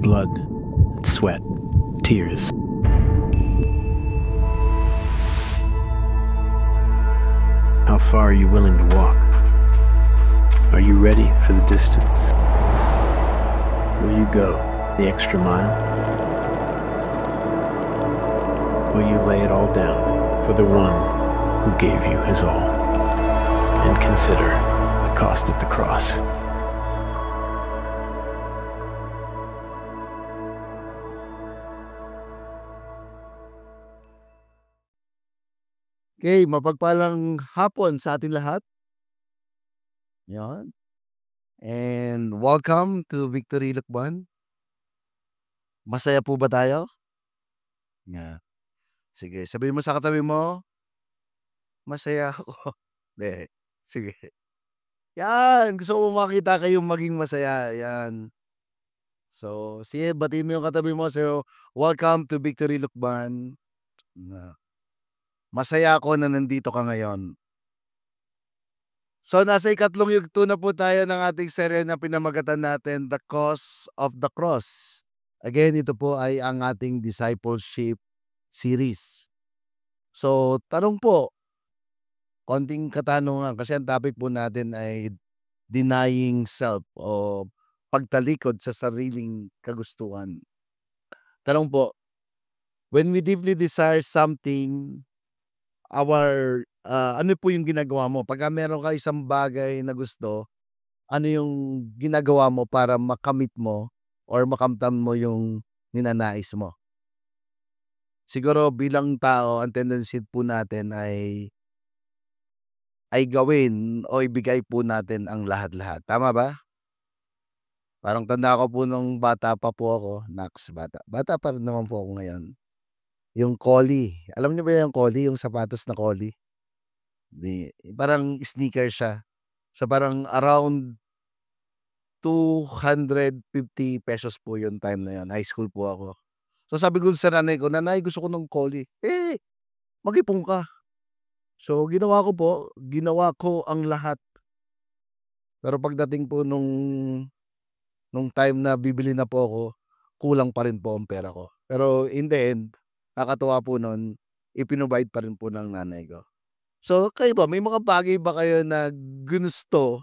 blood, sweat, tears. How far are you willing to walk? Are you ready for the distance? Will you go the extra mile? Will you lay it all down for the one who gave you his all? And consider the cost of the cross. Okay, mapagpalang hapon sa ating lahat. Yan. And welcome to Victory Lukban. Masaya po ba tayo? Yeah. Sige, sabihin mo sa katabi mo, masaya ako. Hindi. Sige. Yan, gusto ko makita kayong maging masaya. Yan. So, sige, batiin mo yung katabi mo. So, welcome to Victory Lukban. Masaya ako na nandito ka ngayon. So, nasa ikatlong yugto na po tayo ng ating serye na pinamagatan natin, The Cause of the Cross. Again, ito po ay ang ating discipleship series. So, tanong po, konting katanungan kasi ang topic po natin ay denying self o pagtalikod sa sariling kagustuhan. Tanong po, when we deeply desire something, ano po yung ginagawa mo? Pagka meron ka isang bagay na gusto, ano yung ginagawa mo para makamit mo or makamtan mo yung ninanais mo? Siguro bilang tao, ang tendency po natin ay gawin o ibigay po natin ang lahat-lahat. Tama ba? Parang tanda ko po nung bata pa po ako, bata pa rin naman po ako ngayon. Yung Collie. Alam niyo ba yung Collie? Yung sapatos na Collie? Parang sneaker siya. So parang around 250 pesos po yung time na yun. High school po ako. So sabi ko sa nanay ko, "Nanay, gusto ko ng Collie." Mag-ipon ka. So ginawa ko ang lahat. Pero pagdating po nung time na bibili na po ako, kulang pa rin po ang pera ko. Pero in the end, nakakatuwa po nun, ipinrovide pa rin po ng nanay ko. So kayo ba, may mga bagay ba kayo na ginusto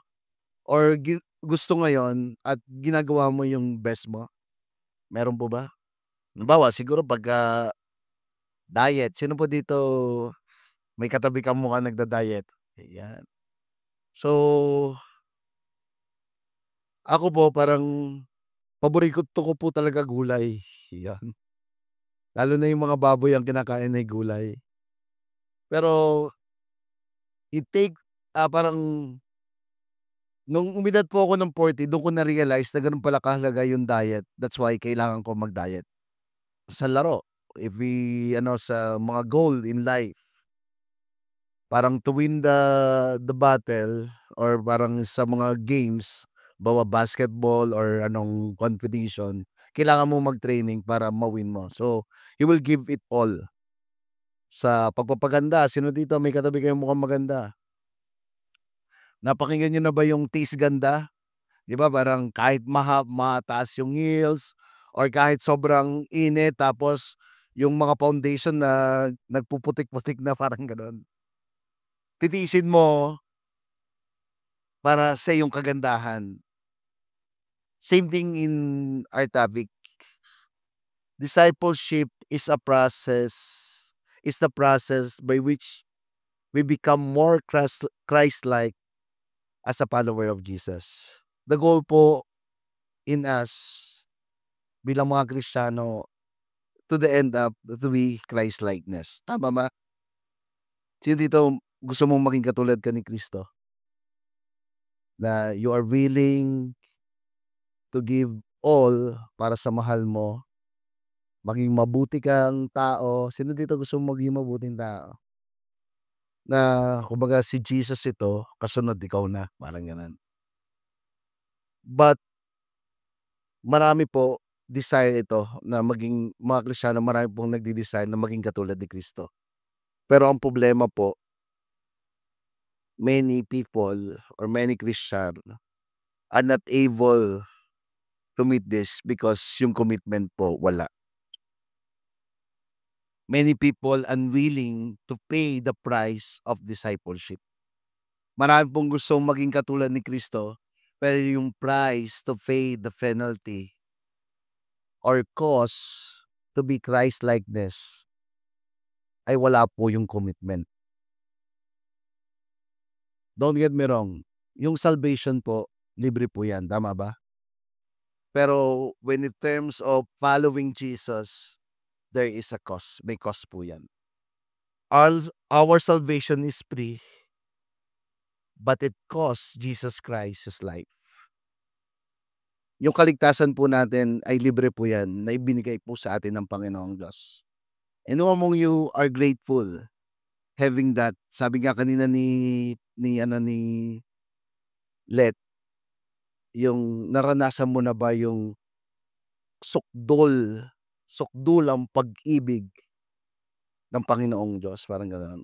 or gusto ngayon at ginagawa mo yung best mo? Meron po ba? Halimbawa, siguro pagka diet, sino po dito may katabi kang mukhang nagda-diet? Ayan. So, ako po parang paborito ko po talaga gulay. Yan. Lalo na yung mga baboy ang kinakain ay gulay. Pero parang nung umidad po ako ng 40, doon ko na-realize na ganun pala kahalaga yung diet. That's why kailangan ko mag-diet. Sa laro, sa mga goal in life, parang to win the battle or parang sa mga games, bawa basketball or anong competition, kailangan mo mag-training para ma-win mo. So, you will give it all. Sa pagpapaganda, sino dito may katabi kayong mukhang maganda? Napakinggan niyo na ba yung Taste Ganda? 'Di ba parang kahit mataas yung heels or kahit sobrang init tapos yung mga foundation na nagpuputik-putik na parang gano'n. Titiisin mo para sa iyong kagandahan. Same thing in our topic. Discipleship is the process by which we become more Christ-like as a follower of Jesus. The goal po in us bilang mga Kristiyano to the end up to be Christ-likeness. Tama ba? Sino dito gusto mong maging katulad ka ni Kristo? Na you are willing to give all para sa mahal mo, maging mabuti kang tao. Sino dito gusto mong maging mabuting tao? Na kumbaga si Jesus ito, kasunod ikaw na, parang gano'n. But marami po desire ito na maging mga Kristiyano, marami pong nagde-desire na maging katulad ni Kristo. Pero ang problema po, many people or many Christian are not able to meet this because yung commitment po wala. Many people unwilling to pay the price of discipleship. Marami pong gustong maging katulad ni Kristo, pero yung price to pay the penalty or cost to be Christ-likeness ay wala po yung commitment. Don't get me wrong, yung salvation po, libre po yan, tama ba? Pero when in terms of following Jesus, there is a cost. May cost po yan. Our salvation is free, but it costs Jesus Christ His life. Yung kaligtasan po natin ay libre po yan na ibinigay po sa atin ng Panginoong Diyos. And among you are grateful having that. Sabi nga kanina ni Let, yung naranasan mo na ba yung sukdol ang pag-ibig ng Panginoong Diyos, parang gano'n.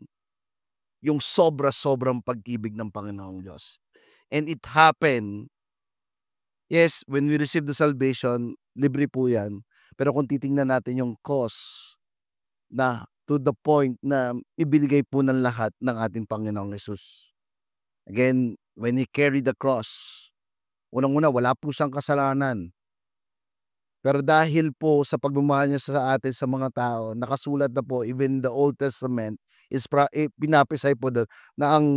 Yung sobrang pag-ibig ng Panginoong Diyos. And it happened, yes, when we receive the salvation, libre po yan. Pero kung titingnan natin yung cost na to the point na ibinigay po ng lahat ng ating Panginoong Jesus. Again, when He carried the cross, unang-una, wala po siyang kasalanan. Pero dahil po sa pagmamahal niya sa atin sa mga tao, nakasulat na po, even the Old Testament, is pinapisay po doon na ang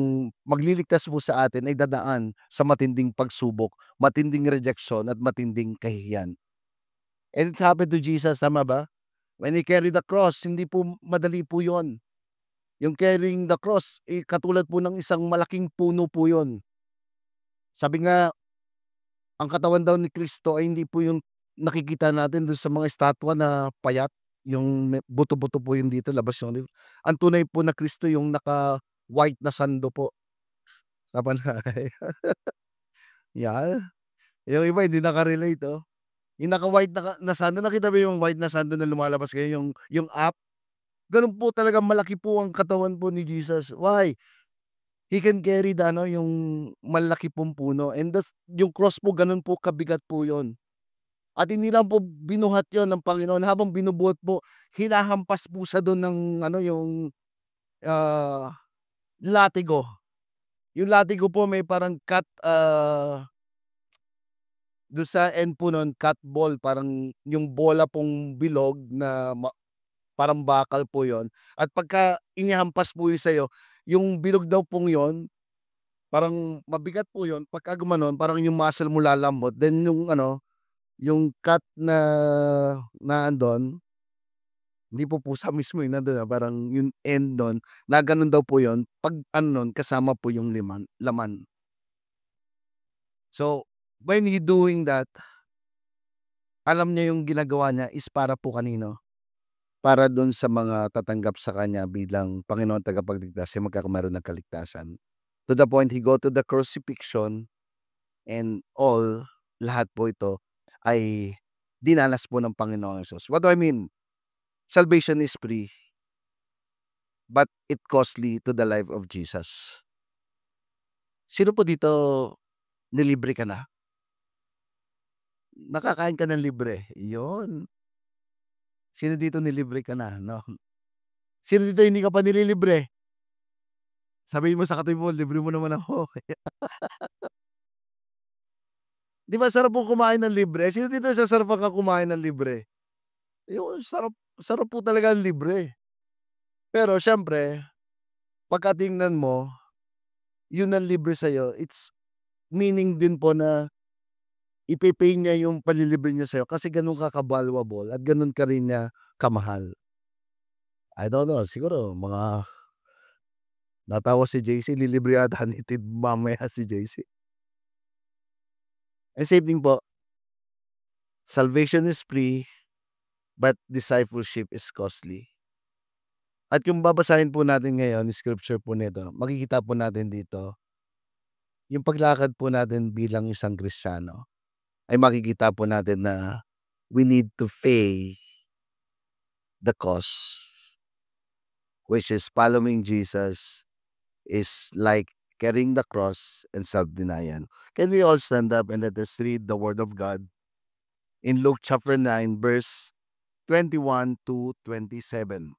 magliligtas po sa atin ay dadaan sa matinding pagsubok, matinding rejection at matinding kahihiyan. And it happened to Jesus, tama ba? When He carried the cross, hindi po madali po yon. Yung carrying the cross, katulad po ng isang malaking puno po yon. Sabi nga, ang katawan daw ni Kristo ay hindi po yung nakikita natin doon sa mga estatwa na payat, yung buto-buto po yun dito, labas yung libro. Ang tunay po na Kristo yung naka-white na sando po. Sa panay. Yan. Yung iba hindi naka-relate, oh. Yung naka-white na sando, nakita mo yung white na sando na lumalabas kayo, yung app? Ganun po talaga, malaki po ang katawan po ni Jesus. Why? He can carry yung malaki pong puno. And that's, yung cross po, ganun po kabigat po yon. At hindi lang po binuhat yon ng Panginoon. Habang binubuhat po, hinahampas po siya doon ng yung latigo. Yung latigo po may parang doon sa end po nun, cut ball. Parang yung bola pong bilog na parang bakal po yon. At pagka inihampas po yun sa'yo, yung bilog daw pong yon, parang mabigat po yon. Pagka gumanon, parang yung muscle mo lalambot. Then yung cut na andon, hindi po pusa mismo yung nandun, parang yung end doon, na ganun daw po yon. Pag nun, kasama po yung laman. So, when he doing that, alam niya yung ginagawa niya is para po kanino? Para doon sa mga tatanggap sa kanya bilang Panginoon tagapagligtas, yung magkakameron ng kaligtasan. To the point, he go to the crucifixion and all, lahat po ito ay dinanas po ng Panginoong Jesus. What do I mean? Salvation is free, but it costly to the life of Jesus. Sino po dito nilibre ka na? Nakakain ka ng libre. Yun. Sino dito nilibre ka na? No? Sino dito hindi ka pa nililibre? Sabihin mo sa katabi mo, libre mo naman ako. Di ba sarap po kumain ng libre? Sino dito sasarap ka kumain ng libre? Yung sarap po talaga ang libre. Pero syempre, pagkatingnan mo, yun ang libre sa'yo, it's meaning din po na ipipay niya yung palilibre niya sa'yo kasi ganun ka ka-valuable at ganun ka rin niya kamahal. I don't know, siguro mga natawa si JC, lilibre ata ni Tid mamaya si JC. And same thing po, salvation is free, but discipleship is costly. At yung babasahin po natin ngayon, scripture po nito, makikita po natin dito, yung paglakad po natin bilang isang Kristiyano, ay makikita po natin na we need to pay the cost, which is following Jesus is like carrying the cross and self-denial. Can we all stand up and let us read the Word of God? in Luke chapter 9 verse 21 to 27.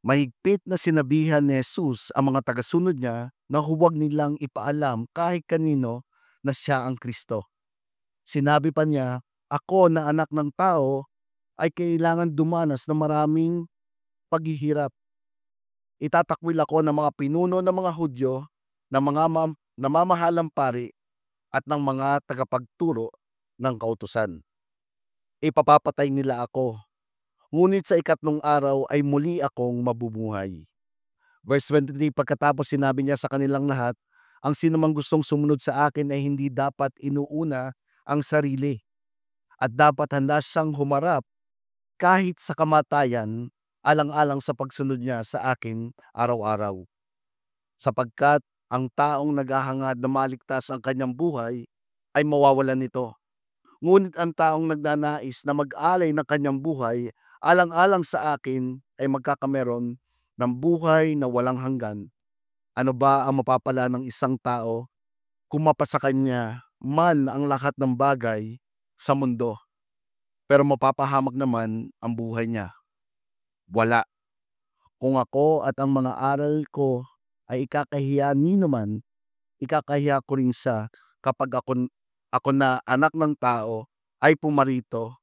Mahigpit na sinabihan ni Jesus ang mga tagasunod niya na huwag nilang ipaalam kahit kanino na siya ang Kristo. Sinabi pa niya, "Ako na anak ng tao ay kailangan dumanas ng maraming paghihirap. Itatakwil ako ng mga pinuno ng mga Hudyo, ng mga namamahalang pari at ng mga tagapagturo ng kautusan. Ipapapatay nila ako. Ngunit sa ikatlong araw ay muli akong mabubuhay." Verse 23, pagkatapos sinabi niya sa kanilang lahat, "Ang sinumang gustong sumunod sa akin ay hindi dapat inuuna ang sarili at dapat handa siyang humarap kahit sa kamatayan alang-alang sa pagsunod niya sa akin araw-araw. Sapagkat ang taong naghahangad na maligtas ang kanyang buhay ay mawawalan nito. Ngunit ang taong nagnanais na mag-alay ng kanyang buhay alang-alang sa akin ay magkakameron ng buhay na walang hanggan. Ano ba ang mapapala ng isang tao kung mapasa kanya man ang lahat ng bagay sa mundo, pero mapapahamak naman ang buhay niya? Wala. Kung ako at ang mga aral ko ay ikakahiya ni naman, ikakahiya ko rin siya kapag ako na anak ng tao ay pumarito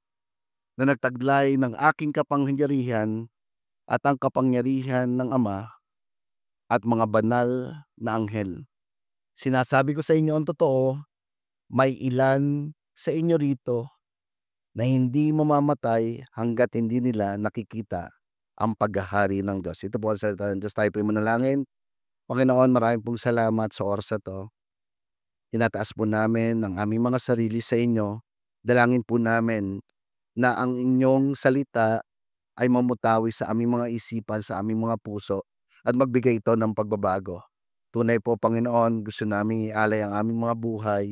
na nagtaglay ng aking kapangyarihan at ang kapangyarihan ng Ama at mga banal na anghel. Sinasabi ko sa inyo ang totoo, may ilan sa inyo rito na hindi mamamatay hanggat hindi nila nakikita ang paghahari ng Diyos." Ito po ang salita ng Diyos. Tayo po manalangin. Panginoon, maraming pong salamat sa oras na to. Tinataas po namin ang aming mga sarili sa inyo. Dalangin po namin na ang inyong salita ay mamutawi sa aming mga isipan, sa aming mga puso, at magbigay ito ng pagbabago. Tunay po, Panginoon, gusto namin ialay ang aming mga buhay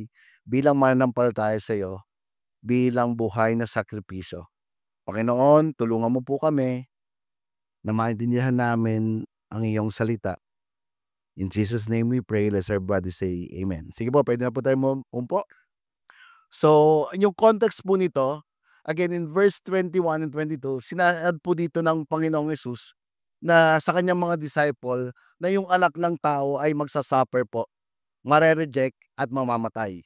bilang mananampalataya sa iyo, bilang buhay na sakripisyo. Panginoon, tulungan mo po kami na maintindihan namin ang iyong salita. In Jesus' name we pray. Let's everybody say amen. Sige po, pwede na po tayo umpo. So, yung context po nito, again in verse 21 and 22, sinaad po dito ng Panginoong Hesus na sa kanyang mga disciple na yung anak ng tao ay magsasuffer po, mare-reject at mamamatay.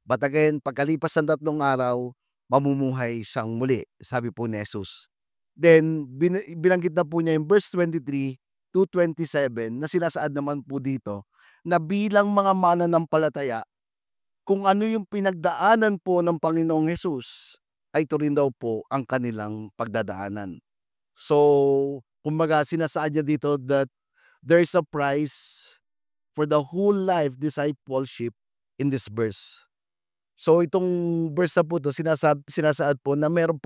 But again, pagkalipas ng 3 araw, mamumuhay siyang muli, sabi po ni Jesus. Then, binanggit na po niya yung verse 23 to 27 na sinasaad naman po dito na bilang mga mananampalataya, kung ano yung pinagdaanan po ng Panginoong Hesus, ay ito rin daw po ang kanilang pagdadaanan. So, kumbaga sinasaad niya dito that there is a price for the whole life discipleship in this verse. So, itong verse na po ito, sinasaad po na meron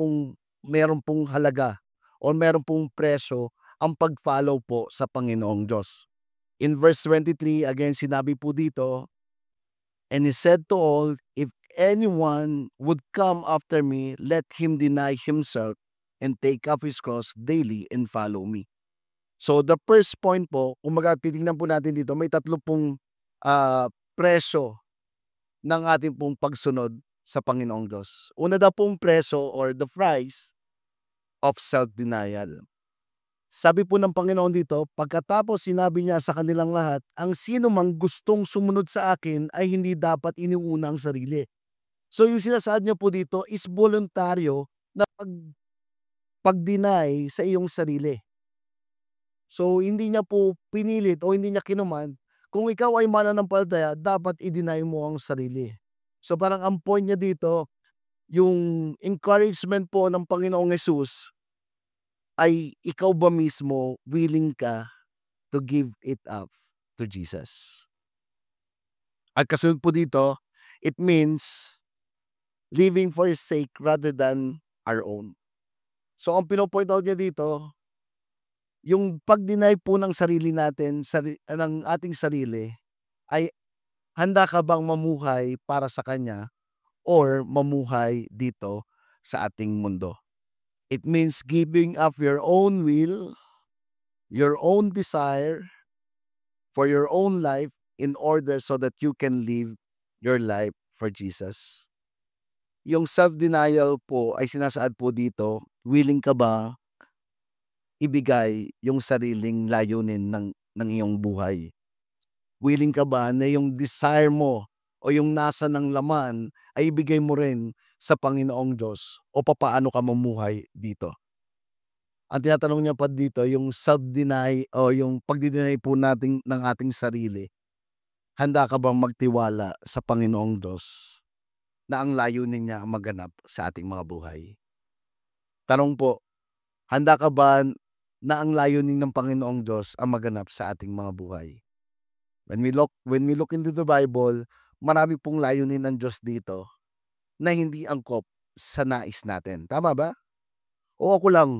pong halaga o meron pong presyo ang pag-follow po sa Panginoong Diyos. In verse 23, again, sinabi po dito, "And he said to all, if anyone would come after me, let him deny himself and take up his cross daily and follow me." So the first point po, kung titingnan po natin dito, may 3 pong presyo ng ating pong pagsunod sa Panginoong Diyos. Una daw pong presyo or the price of self-denial. Sabi po ng Panginoon dito, pagkatapos sinabi niya sa kanilang lahat, "Ang sino mang gustong sumunod sa akin ay hindi dapat iniuna ang sarili." So yung sinasaad niya po dito is voluntaryo na pag-deny sa iyong sarili. So hindi niya po pinilit o hindi niya kinuman, kung ikaw ay mananampalataya, dapat i-deny mo ang sarili. So parang ang point niya dito, yung encouragement po ng Panginoong Hesus, ay ikaw ba mismo willing ka to give it up to Jesus? At kasunod po dito, it means living for His sake rather than our own. So ang pinopoint out niya dito, yung pag-deny po ng sarili natin, ng ating sarili, ay handa ka bang mamuhay para sa Kanya or mamuhay dito sa ating mundo? It means giving up your own will, your own desire for your own life in order so that you can live your life for Jesus. Yung self-denial po ay sinasaad po dito, willing ka ba ibigay yung sariling layunin ng iyong buhay? Willing ka ba na yung desire mo o yung nasa ng laman ay ibigay mo rin sa Panginoong Diyos o papaano ka mamuhay dito? Ang tinatanong niya pa dito yung self-deny o yung pagdi-deny po natin ng ating sarili. Handa ka bang magtiwala sa Panginoong Diyos na ang layunin niya ang maganap sa ating mga buhay? Tanong po, handa ka ba na ang layunin ng Panginoong Diyos ang maganap sa ating mga buhay? When we look into the Bible, marami pong layunin ng Diyos dito na hindi angkop sa nais natin. Tama ba? O ako lang?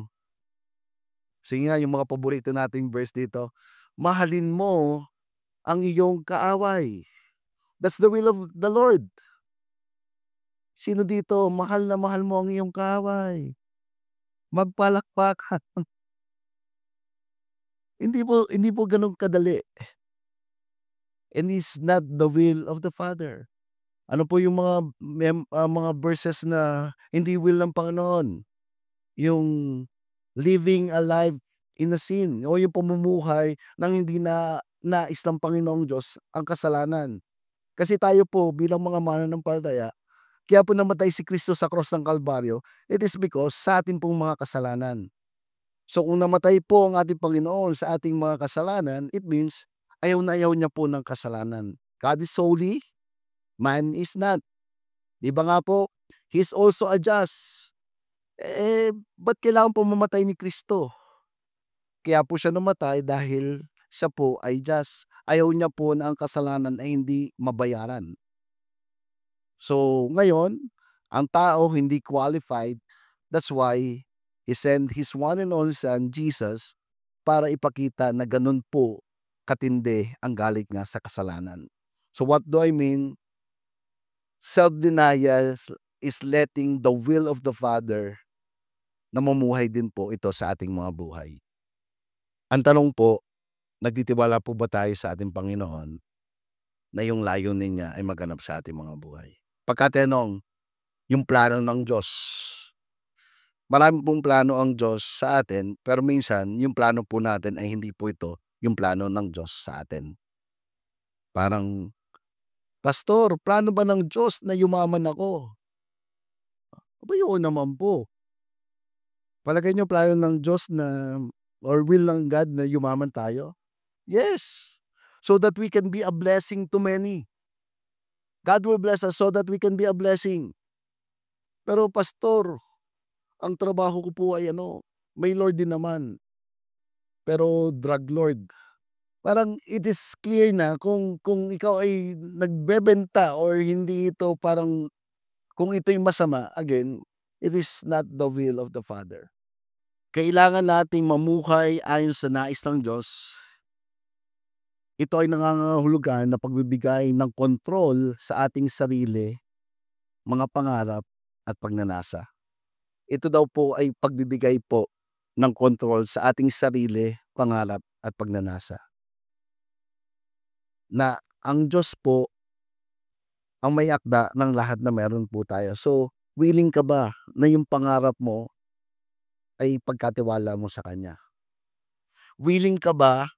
Sige nga, yung mga paborito nating verse dito, mahalin mo ang iyong kaaway. That's the will of the Lord. Sino dito, mahal na mahal mo ang iyong kaaway? Magpalakpakan. Hindi po ganun kadali. And it's not the will of the Father. Ano po yung mga verses na hindi will ng Panginoon? Yung living a life in a sin o yung pamumuhay nang hindi na nais ng Panginoong Diyos ang kasalanan. Kasi tayo po bilang mga mananampalataya, kaya po namatay si Kristo sa cross ng Kalbaryo, it is because sa atin pong mga kasalanan. So kung namatay po ang ating Panginoon sa ating mga kasalanan, it means ayaw na ayaw niya po ng kasalanan. God is holy, man is not. Di ba nga po, He's also a just. Ba't kailangan po mamatay ni Kristo? Kaya po siya namatay dahil siya po ay just. Ayaw niya po na ang kasalanan ay hindi mabayaran. So ngayon, ang tao hindi qualified. That's why He sent His one and only Son, Jesus, para ipakita na ganun po katindi ang galit nga sa kasalanan. So what do I mean? Self-denial is letting the will of the Father na mamuhay din po ito sa ating mga buhay. Ang tanong po, nagtitiwala po ba tayo sa ating Panginoon na yung layunin niya ay maganap sa ating mga buhay? Pagkatanong, yung plano ng Diyos. Marami pong plano ang Diyos sa atin, pero minsan yung plano po natin ay hindi po ito yung plano ng Diyos sa atin. Parang, Pastor, plano ba ng Diyos na yumaman ako? Aba, yun naman po. Palagay niyo plano ng Diyos na or will ng God na yumaman tayo? Yes. So that we can be a blessing to many. God will bless us so that we can be a blessing. Pero Pastor, ang trabaho ko po ay may Lord din naman. Pero drug Lord. Parang it is clear na kung ikaw ay nagbebenta or hindi ito parang kung ito'y masama, again, it is not the will of the Father. Kailangan nating mamuhay ayon sa nais ng Diyos. Ito ay nangangahulugan na pagbibigay ng kontrol sa ating sarili, mga pangarap at pagnanasa. Ito daw po ay pagbibigay po ng kontrol sa ating sarili, pangarap at pagnanasa. Na ang Diyos po ang may akda ng lahat na meron po tayo. So, willing ka ba na yung pangarap mo ay pagkatiwala mo sa Kanya? Willing ka ba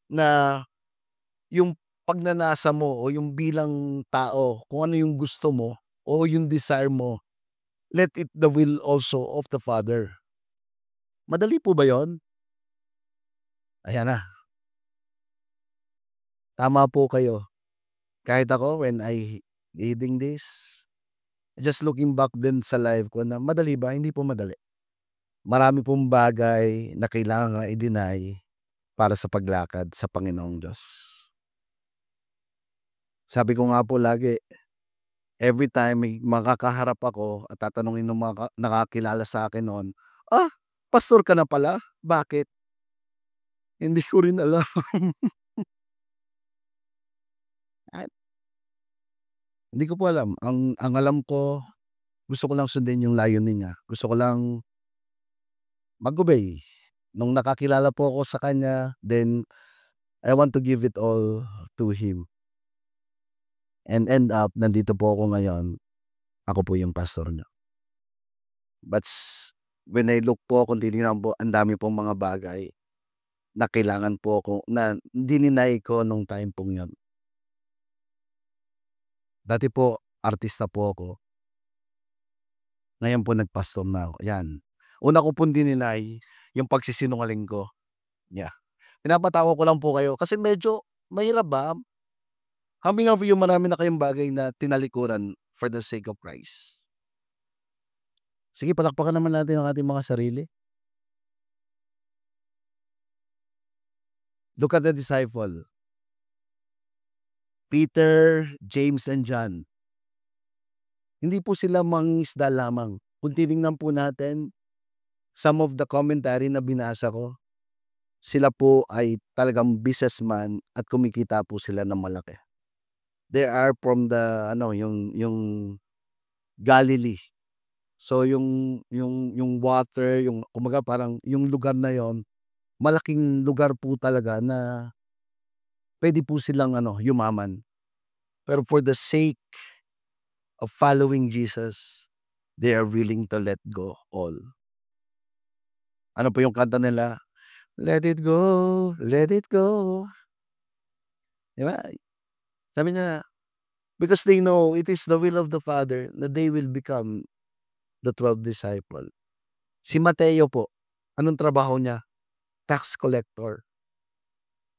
na yung pagnanasa mo o yung bilang tao, kung ano yung gusto mo o yung desire mo, let it the will also of the Father? Madali po ba yon? Ayan na. Tama po kayo. Kahit ako, when I reading this, just looking back din sa life ko na madali ba? Hindi po madali. Marami pong bagay na kailangan i-deny para sa paglakad sa Panginoong Diyos. Sabi ko nga po lagi, every time may makakaharap ako at tatanungin ng mga nakakilala sa akin noon, pastor ka na pala? Bakit? Hindi ko rin alam. Hindi ko po alam. Ang alam ko, gusto ko lang sundin yung layunin niya. Gusto ko lang mag-obey. Nung nakakilala po ako sa Kanya, then I want to give it all to Him. And end up, nandito po ako ngayon ako po yung pastor niyo. But when I look po, kung titingnan po, ang dami pong mga bagay na kailangan po ako na dininay ko nung time pong yun. Dati po, artista po ako. Ngayon po nagpastor na ako. Yan. Una ko pong dininay yung pagsisinungaling ko. Yeah. Pinapatawa ko lang po kayo kasi medyo mahirap ba? Humming of you, marami na kayong bagay na tinalikuran for the sake of Christ. Sige, palakpakan naman natin ang ating mga sarili. Look at the disciple. Peter, James, and John. Hindi po sila mangingisda lamang. Kung tinignan po natin, some of the commentary na binasa ko, sila po ay talagang businessman at kumikita po sila ng malaki. They are from the yung Galilee. So yung water, yung kumaga parang yung lugar na yon, malaking lugar po talaga na pwede po silang yumaman. Pero for the sake of following Jesus, they are willing to let go all. Ano po yung kanta nila? Let it go, let it go. Diba? Sabi niya, because they know it is the will of the Father na they will become the 12 disciple. Si Mateo po, anong trabaho niya? Tax collector.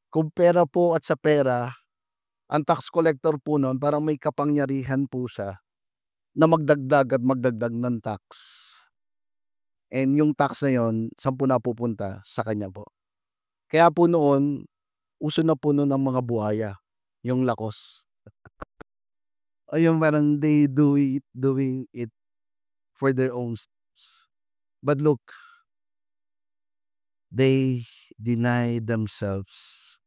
Kung pera po at sa pera, ang tax collector po noon, parang may kapangyarihan po siya na magdagdag at magdagdag ng tax. And yung tax na yon, saan po napupunta? Sa kanya po. Kaya po noon, uso na po noon ang mga buhaya, yung lakos. O yung parang they doing it for their own. But look, they deny themselves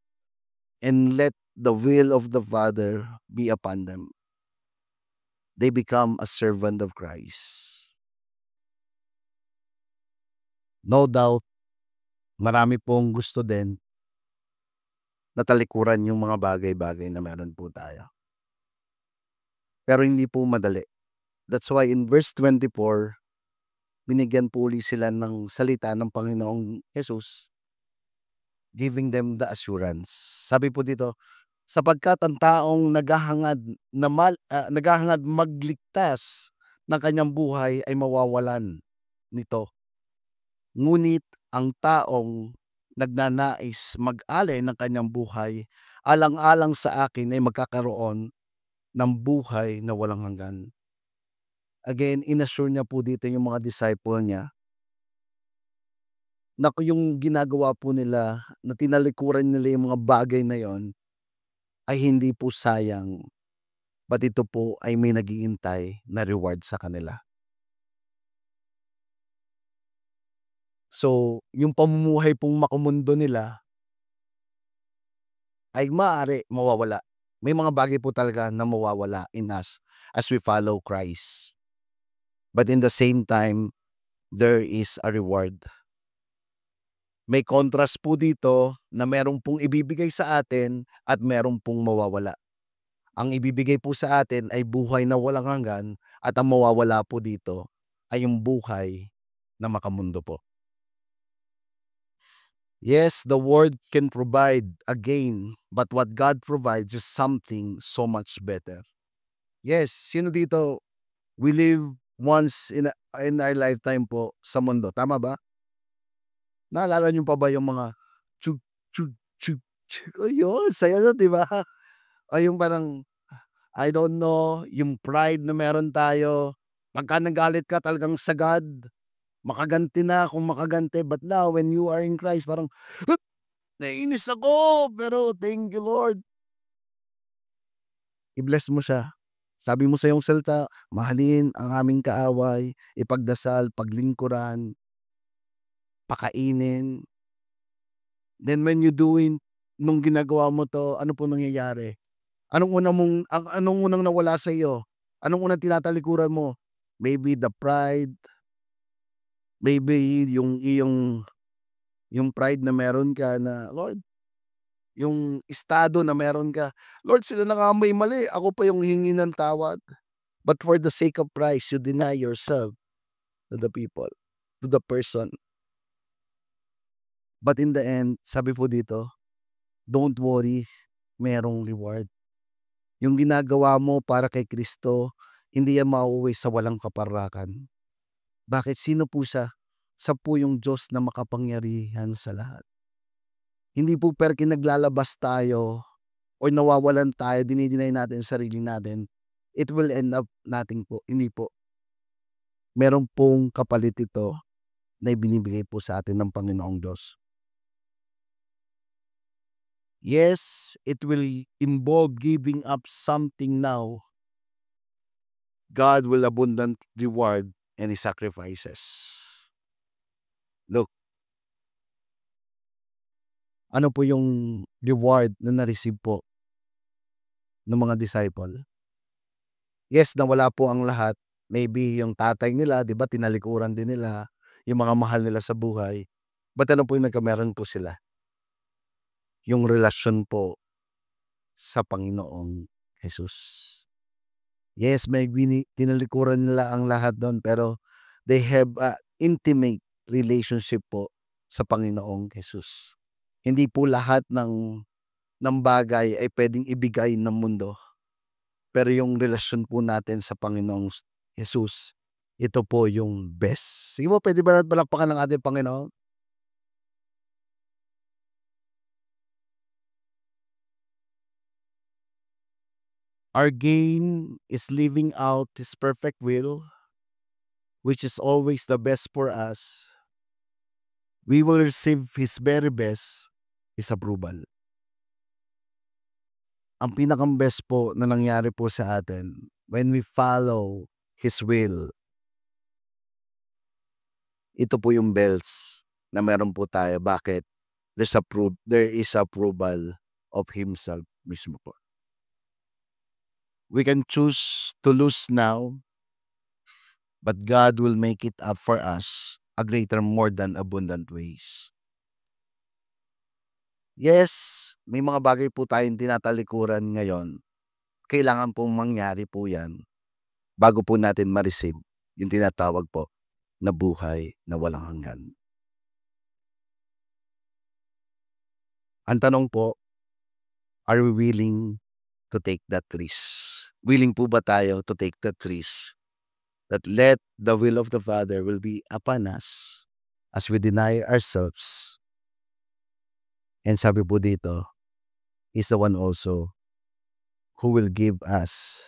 and let the will of the Father be upon them. They become a servant of Christ. No doubt, marami pong gusto din na talikuran yung mga bagay-bagay na meron po tayo. Pero hindi po madali. That's why in verse 24, binigyan po ulit sila ng salita ng Panginoong Jesus, giving them the assurance. Sabi po dito, sapagkat ang taong naghahangad magligtas ng kanyang buhay ay mawawalan nito. Ngunit ang taong nagnanais mag-alay ng kanyang buhay, alang-alang sa akin ay magkakaroon ng buhay na walang hanggan. Again, inassure niya po dito yung mga disciple niya na yung ginagawa po nila, na tinalikuran nila yung mga bagay na yon, ay hindi po sayang, but ito po ay may naghihintay na reward sa kanila. So, yung pamumuhay pong makumundo nila ay maaari mawawala. May mga bagay po talaga na mawawala in us as we follow Christ. But in the same time, there is a reward. May contrast po dito na merong pong ibibigay sa atin at merong pong mawawala. Ang ibibigay po sa atin ay buhay na walang hanggan at ang mawawala po dito ay yung buhay na makamundo po. Yes, the world can provide a gain, but what God provides is something so much better. Yes, sino dito, we live once in our lifetime po sa mundo. Tama ba? Naalala niyo pa ba yung mga chug, chug, chug, chug? Ayun, saya na, di ba? Ay, yung parang, I don't know, yung pride na meron tayo. Pagka nagalit ka talagang sagad, makaganti na kung makaganti. But now, when you are in Christ, parang, naiinis ako, pero thank you, Lord. I-bless mo siya. Sabi mo sa iyong salita, mahalin ang aming kaaway, ipagdasal, paglingkuran, pakainin. Then when you doing, nung ginagawa mo to, ano po nangyayari? Anong unang nawala sa iyo? Anong unang tinatalikuran mo? Maybe the pride, maybe yung pride na meron ka na, Lord, yung estado na meron ka, Lord, sila na nga may mali, ako pa yung hingi ng tawad. But for the sake of Christ, you deny yourself to the people, to the person. But in the end, sabi po dito, don't worry, merong reward. Yung ginagawa mo para kay Kristo, hindi yan mauuwi sa walang kaparakan. Bakit? Sino po siya? Siya po yung Diyos na makapangyarihan sa lahat. Hindi po perke naglalabas tayo o nawawalan tayo, dinideny natin sarili natin, it will end up nothing po. Hindi po. Meron pong kapalit ito na ibinibigay po sa atin ng Panginoong Diyos. Yes, it will involve giving up something now. God will abundant reward any sacrifices. Look, ano po yung reward na na-receive po ng mga disciple? Yes, nawala po ang lahat. Maybe yung tatay nila, di ba, tinalikuran din nila, yung mga mahal nila sa buhay. But ano po yung nagkameron po sila? Yung relasyon po sa Panginoong Jesus. Yes, may tinalikuran nila ang lahat doon, pero they have a intimate relationship po sa Panginoong Jesus. Hindi po lahat ng bagay ay pwedeng ibigay ng mundo. Pero yung relasyon po natin sa Panginoong Jesus, ito po yung best. Sige po, pwede ba natin palakpakan ng ating Panginoon? Our gain is living out His perfect will, which is always the best for us. We will receive His very best, His approval. Ang pinakang-best po na nangyari po sa atin when we follow His will, ito po yung bells na meron po tayo. Bakit? There is approval of Himself mismo po. We can choose to lose now, but God will make it up for us a greater, more than abundant ways. Yes, may mga bagay po tayong tinatalikuran ngayon. Kailangan pong mangyari po yan bago po natin ma-receive yung tinatawag po na buhay na walang hanggan. Ang tanong po, are we willing to take that risk? Willing po ba tayo to take that risk? That let the will of the Father will be upon us as we deny ourselves. And sabi po dito, He's the one also who will give us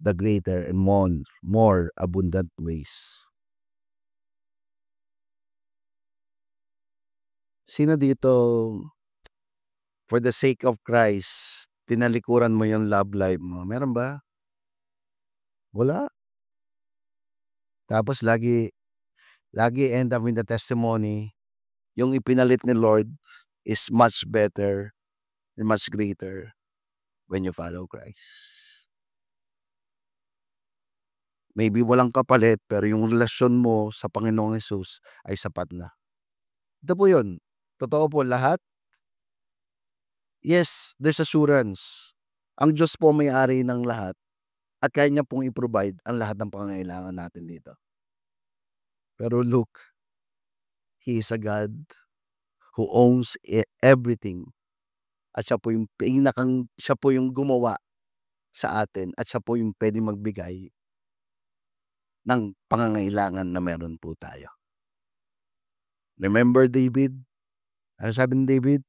the greater and more abundant ways. Sino dito, for the sake of Christ, tinalikuran mo yung love life mo? Meron ba? Wala. Tapos lagi end up in the testimony, yung ipinalit ni Lord is much better and much greater when you follow Christ. Maybe walang kapalit, pero yung relasyon mo sa Panginoong Jesus ay sapat na. Ito po yun. Totoo po lahat. Yes, there's assurance. Ang Diyos po may-ari ng lahat at kaya niya pong i-provide ang lahat ng pangangailangan natin dito. Pero look, He is a God who owns everything. At siya po yung gumawa sa atin at siya po yung pwedeng magbigay ng pangangailangan na meron po tayo. Remember David? Ano sabi ni David?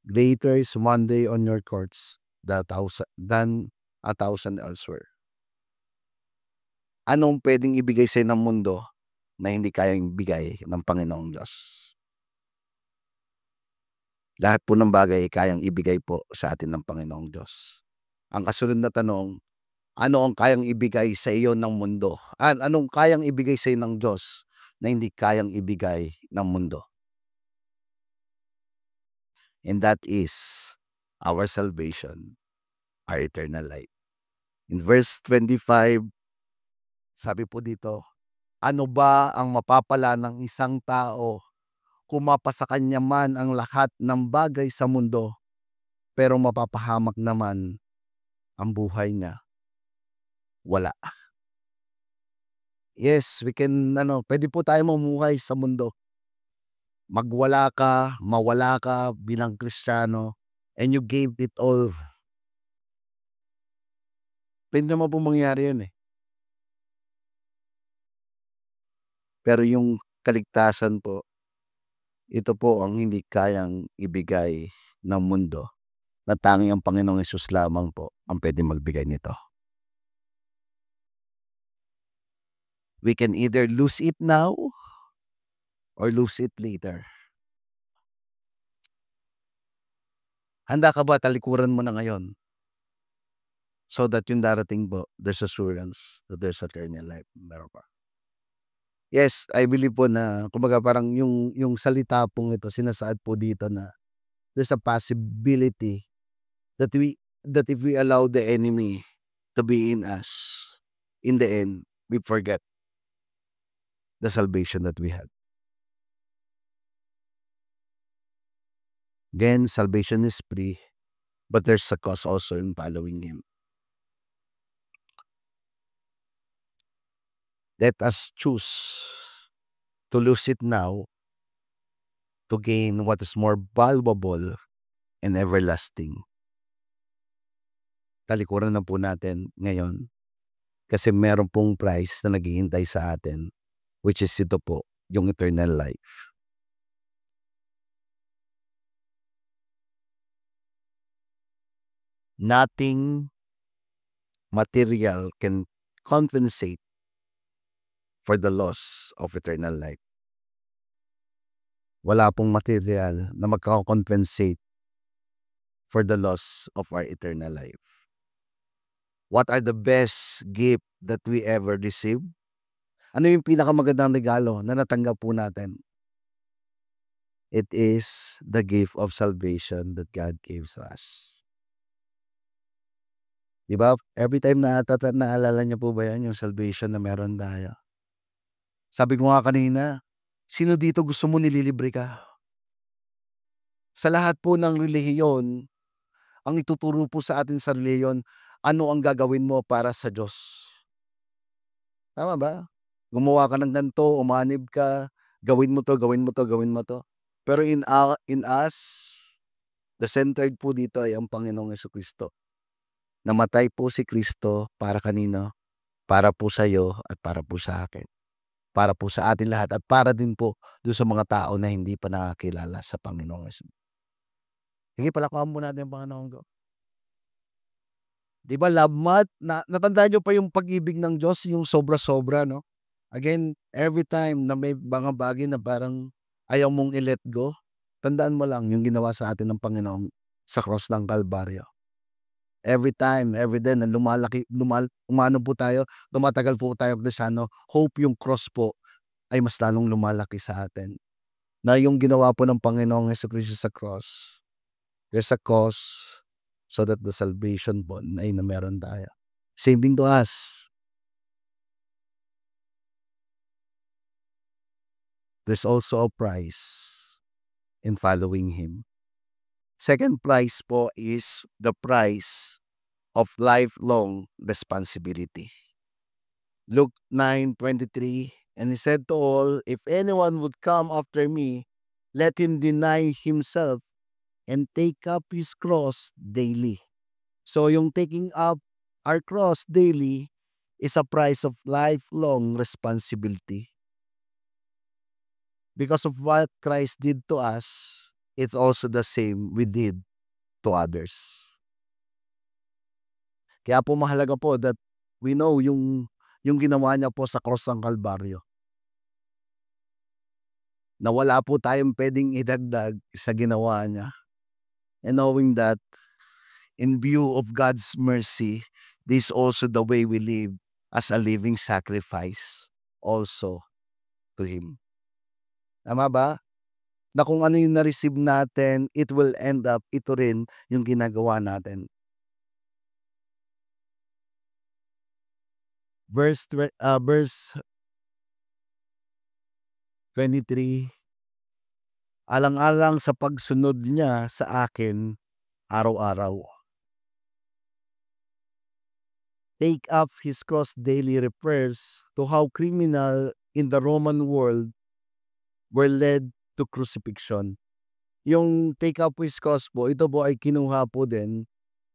Greater is one day on your courts than 1,000 elsewhere. Anong pwedeng ibigay sa'yo ng mundo na hindi kayang ibigay ng Panginoong Diyos? Lahat po ng bagay kayang ibigay po sa atin ng Panginoong Diyos. Ang kasunod na tanong, ano ang kayang ibigay sa iyo ng mundo? Anong kayang ibigay sa iyo ng Diyos na hindi kayang ibigay ng mundo? And that is our salvation, our eternal life. In verse 25, sabi po dito, ano ba ang mapapala ng isang tao kung mapasa kanya man ang lahat ng bagay sa mundo, pero mapapahamak naman ang buhay niya? wala. Yes, we can pwede po tayo mamuhay sa mundo. Magwala ka, mawala ka bilang Kristiyano, and you gave it all. Pwede naman pong mangyari yun, eh. Pero yung kaligtasan po, ito po ang hindi kayang ibigay ng mundo, na tanging ang Panginoong Hesus lamang po ang pwedeng magbigay nito. We can either lose it now or lose it later. Handa ka ba talikuran mo na ngayon? So that yung darating po, there's assurance that there's eternal life. Meron pa. Yes, I believe po na kumbaga parang yung salita pong ito sinasaad po dito na there's a possibility that if we allow the enemy to be in us, in the end, we forget the salvation that we had. Again, salvation is free, but there's a cost also in following Him. Let us choose to lose it now to gain what is more valuable and everlasting. Talikuran na po natin ngayon kasi meron pong price na naghihintay sa atin, which is ito po, yung eternal life. Nothing material can compensate for the loss of eternal life. Wala pong material na magkaka-compensate for the loss of our eternal life. What are the best gift that we ever received? Ano yung pinakamagandang regalo na natanggap po natin? It is the gift of salvation that God gives us. Diba? Every time naalala niyo po ba yan, yung salvation na meron tayo? Sabi ko nga kanina, sino dito gusto mo nililibre ka? Sa lahat po ng relihiyon, ang ituturo po sa atin sa relihiyon, ano ang gagawin mo para sa Diyos? Tama ba? Gumawa ka ng ganito, umanib ka, gawin mo to, gawin mo to, gawin mo to. Pero in us, the centered po dito ay ang Panginoong Jesucristo. Namatay po si Kristo para kanino? Para po sa iyo at para po sa akin. Para po sa atin lahat at para din po doon sa mga tao na hindi pa nakakilala sa Panginoong Jesucristo. Sige, palakpakan po natin ang Panginoon ko. Diba, love math? Natandaan nyo pa yung pag-ibig ng Diyos, yung sobra-sobra, no? Again, every time na may mga bagay na parang ayaw mong i-let go, tandaan mo lang yung ginawa sa atin ng Panginoon sa cross ng Kalbaryo. Every time, every day na umano po tayo, tumatagal po tayo Kristyano, hope yung cross po ay mas lalong lumalaki sa atin. Na yung ginawa po ng Panginoong Jesucristo sa cross, there's a cause so that the salvation po ay na meron tayo. Same thing to us. There's also a price in following Him. Second price po is the price of lifelong responsibility. Luke 9:23, and He said to all, if anyone would come after me, let him deny himself and take up his cross daily. So yung taking up our cross daily is a price of lifelong responsibility. Because of what Christ did to us, it's also the same we did to others. Kaya po mahalaga po that we know yung ginawa niya po sa cross ng Kalbaryo. Na wala po tayong pwedeng idagdag sa ginawa niya. And knowing that, in view of God's mercy, this is also the way we live as a living sacrifice also to Him. Tama ba? Na kung ano yung na-receive natin, it will end up, ito rin yung ginagawa natin. Verse 23, alang-alang sa pagsunod niya sa akin araw-araw. take up his cross daily refers to how criminal in the Roman world were led to crucifixion. Yung take up his cross po, ito po ay kinuha po din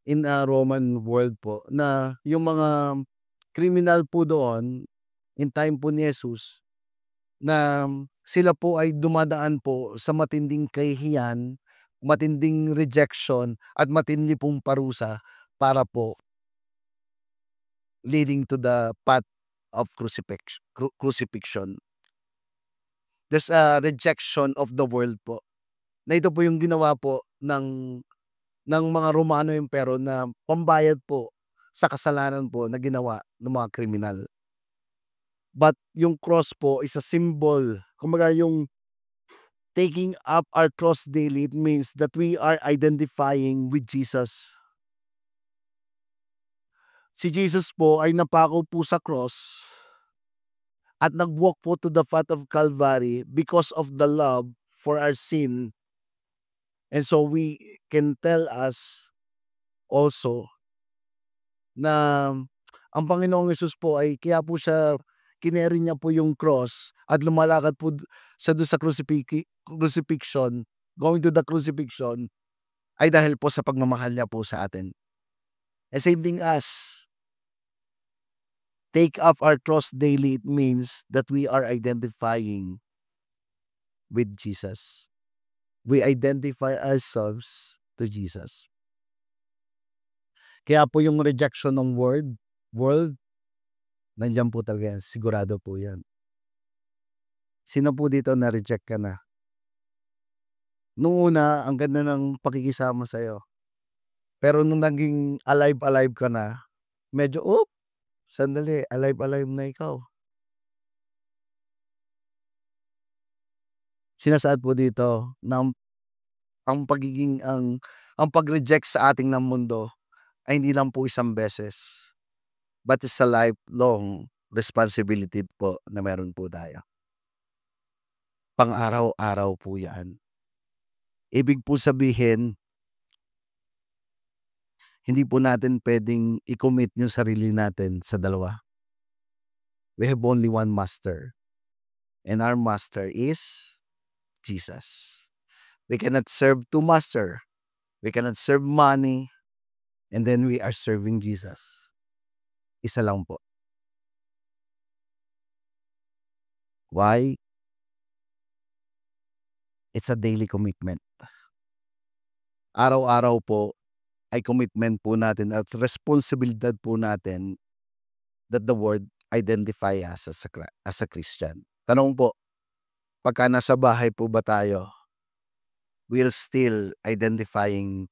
in a Roman world po na yung mga criminal po doon in time po ni Jesus na sila po ay dumadaan po sa matinding kahihiyan, matinding rejection at matindi pong parusa para po leading to the path of crucifixion. There's a rejection of the world po. Na ito po yung ginawa po ng mga Romano Empero na pambayad po sa kasalanan po na ginawa ng mga kriminal. But yung cross po is a symbol. Kumbaga yung taking up our cross daily, it means that we are identifying with Jesus. Si Jesus po ay napako po sa cross at nag-walk po to the path of Calvary because of the love for our sin. And so we can tell us also na ang Panginoong Hesus po ay kaya po siya kineri niya po yung cross at lumalakad po siya doon sa crucifixion, going to the crucifixion, ay dahil po sa pagmamahal niya po sa atin. And same thing as take up our cross daily, it means that we are identifying with Jesus. We identify ourselves to Jesus. Kaya po yung rejection ng world, nandiyan po talaga yan. Sigurado po yan. Sino po dito na-reject ka na? Nung una, ang ganda ng pakikisama sa'yo. Pero nung naging alive ka na, medyo, sandali, alive na ikaw. Sinasaad po dito na ang pag-reject sa ating ng mundo ay hindi lang po isang beses, but it's a lifelong responsibility po na meron po tayo. Pang-araw-araw po yan. Ibig po sabihin, hindi po natin pwedeng i-commit yung sarili natin sa dalawa. We have only one master. And our master is Jesus. We cannot serve two masters. We cannot serve money and then we are serving Jesus. Isa lang po. Why? It's a daily commitment. Araw-araw po ay commitment po natin at responsibilidad po natin that the world identify us as a Christian. Tanong po, pagka nasa bahay po ba tayo, we'll still identifying,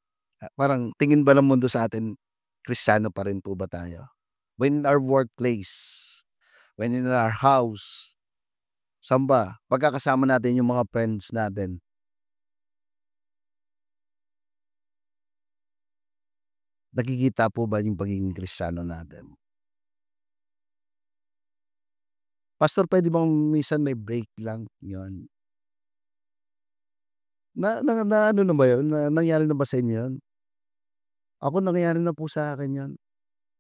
parang tingin ba ng mundo sa atin, Kristiyano pa rin po ba tayo? When in our workplace, when in our house, saan ba? Pagkakasama natin yung mga friends natin, nakikita po ba yung pagiging Kristiyano natin? Pastor, pwede bang minsan may break lang yun? Ano na ba yun? Nangyari na ba sa inyo yun? Ako nangyari na po sa akin yun.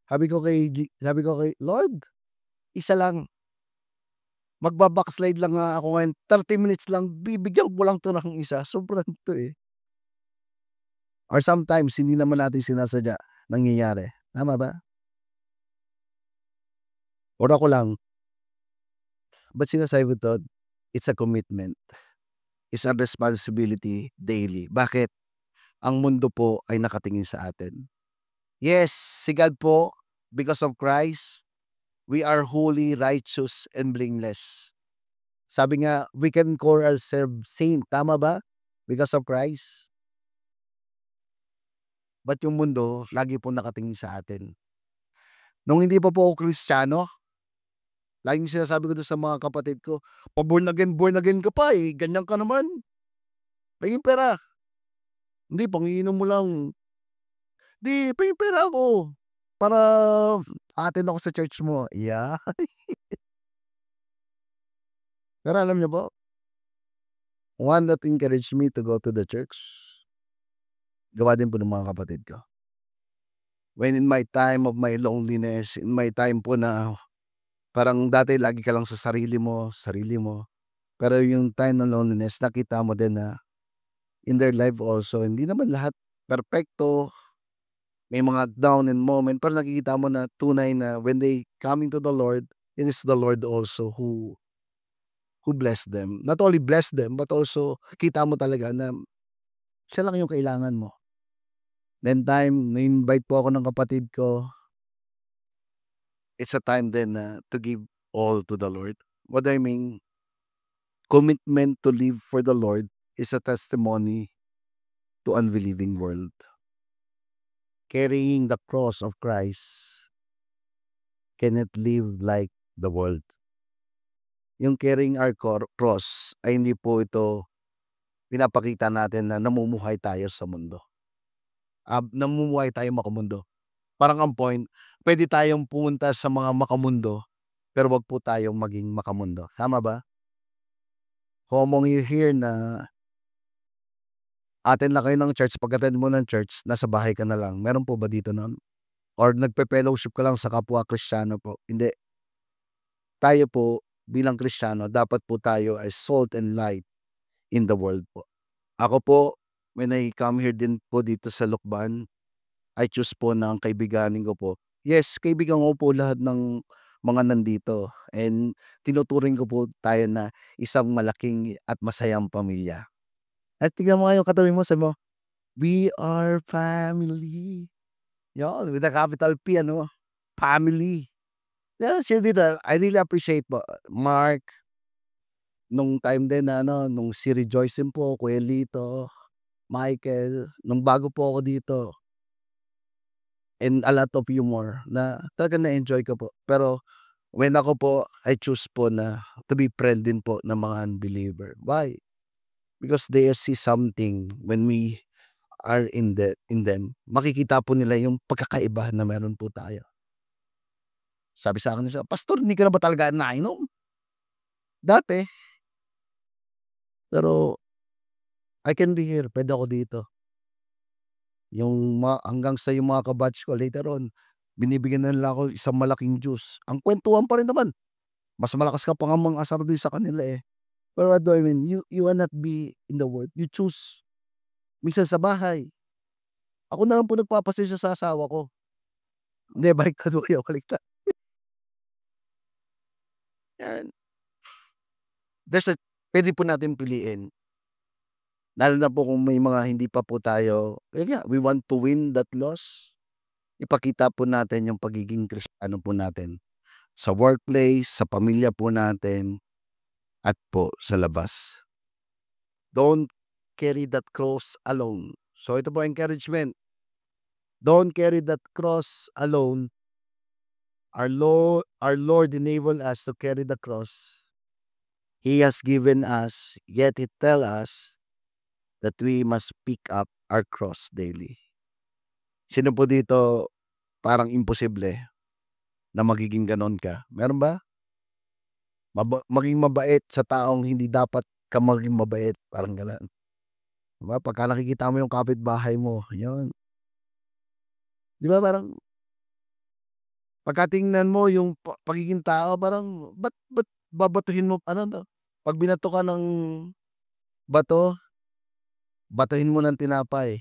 Sabi ko kay Lord, isa lang. Magbabackslide lang nga ako ngayon. 30 minutes lang, bibigyan ko lang to ng isa. Sobrang to eh. Or sometimes, hindi naman natin sinasadya nangyayari. Tama ba? Or ako lang. But sinasabi ko to, it's a commitment. It's a responsibility daily. Bakit? Ang mundo po ay nakatingin sa atin. Yes, si God po, because of Christ, we are holy, righteous, and blameless. Sabi nga, we can call ourselves saint. Tama ba? Because of Christ. But yung mundo, lagi po nakatingin sa atin. Nung hindi pa po ako Kristiyano, laging sinasabi ko doon sa mga kapatid ko, born again ka pa eh. Ganyan ka naman. Pahingin pera. Hindi, pangiinom mo lang. Di, pahingin pera ako. Para attend ako sa church mo. Yeah. Pero alam niyo po, one that encouraged me to go to the church, gawa din po ng mga kapatid ko. When in my time of my loneliness, in my time po na parang dati lagi ka lang sa sarili mo, sarili mo. Pero yung time ng loneliness nakita mo din na in their life also, hindi naman lahat perpekto, may mga down and moment, pero nakikita mo na tunay na when they coming to the Lord, it is the Lord also who bless them. Not only bless them, but also kita mo talaga na siya lang yung kailangan mo. Then time, na-invite po ako ng kapatid ko, it's a time then na to give all to the Lord. What I mean, commitment to live for the Lord is a testimony to unbelieving world. Carrying the cross of Christ cannot live like the world. Yung carrying our cross ay hindi po ito pinapakita natin na namumuhay tayo sa mundo. Namumuhay tayo makamundo. Parang ang point, pwede tayong pumunta sa mga makamundo, pero wag po tayong maging makamundo. Tama ba? Common you hear na attend lang kayo ng church, pag-attend mo ng church, nasa bahay ka na lang. Meron po ba dito nun? Or nagpe-fellowship ka lang sa kapwa Kristiyano po? Hindi. Tayo po bilang Kristiyano, dapat po tayo as salt and light in the world po. Ako po, when I come here din po dito sa Lukban, I choose po na ang kaibiganin ko po. Yes, kaibigan ko po lahat ng mga nandito. And tinuturing ko po tayo na isang malaking at masayang pamilya. At tignan mo nga yung katabi mo, sabi mo, we are family. Yun, with a capital P, ano? Family. Yeah, siya dito, I really appreciate po. Mark, nung time din na nung si Rejoice din po, Kuya Lito, Michael, nung bago po ako dito. And a lot of humor na talaga na-enjoy ko po. Pero when ako po, I choose po na to be friend din po ng mga unbeliever. Why? Because they see something when we are in them. Makikita po nila yung pagkakaiba na meron po tayo. Sabi sa akin siya, Pastor, hindi ka na ba talaga nainom? Dati. Pero I can be here. Pwede ako dito. Yung hanggang sa yung mga kabatch ko later on, binibigyan na nila ako isang malaking juice. Ang kwentuhan pa rin naman. Mas malakas ka pa nga mang-asar doon sa kanila eh. Pero what do I mean? You will not be in the world. You choose. Minsan sa bahay. Ako na lang po nagpapasensya sa asawa ko. Hindi, baliktad po kayo. Baliktad. Yan. Pwede po natin piliin. Lalo na po kung may mga hindi pa po tayo, we want to win that loss. Ipakita po natin yung pagiging Kristiyano po natin. Sa workplace, sa pamilya po natin, at po sa labas. Don't carry that cross alone. So ito po encouragement. Don't carry that cross alone. Our Lord enable us to carry the cross. He has given us, yet He tell us that we must pick up our cross daily. Sino po dito parang imposible na magiging ganon ka? Meron ba? Maging mabait sa taong hindi dapat ka maging mabait. Parang gano'n. Diba? Pagka nakikita mo yung kapitbahay mo, yun. Di ba parang pagka tingnan mo yung pagiging tao, parang ba't babatuhin mo, pag binato ka ng bato, batuhin mo ng tinapay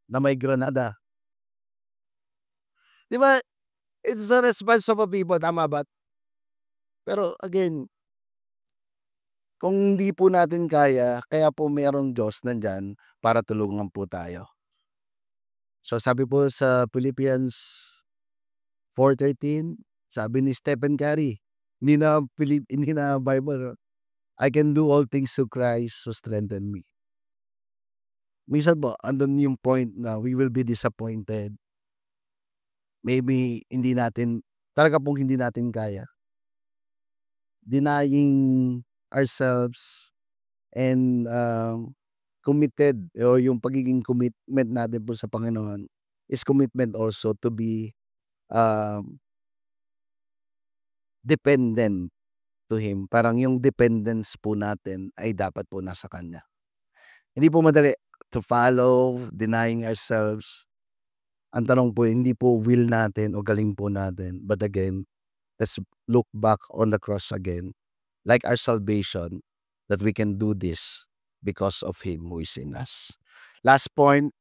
na may granada. Di ba? It's a response of a people, tama ba? Pero again, kung hindi po natin kaya po mayroong Diyos nandyan para tulungan po tayo. So sabi po sa Philippians 4:13, sabi ni Stephen Curry, hindi na Bible, I can do all things through Christ who strengthen me. Minsan po, andun yung point na we will be disappointed. Maybe talaga pong hindi natin kaya. Denying ourselves and committed, o yung pagiging commitment natin po sa Panginoon is commitment also to be dependent to Him. Parang yung dependence po natin ay dapat po nasa Kanya. Hindi po madali to follow, denying ourselves. Ang tanong po, hindi po will natin o galing po natin. But again, let's look back on the cross again. Like our salvation, that we can do this because of Him who is in us. Last point,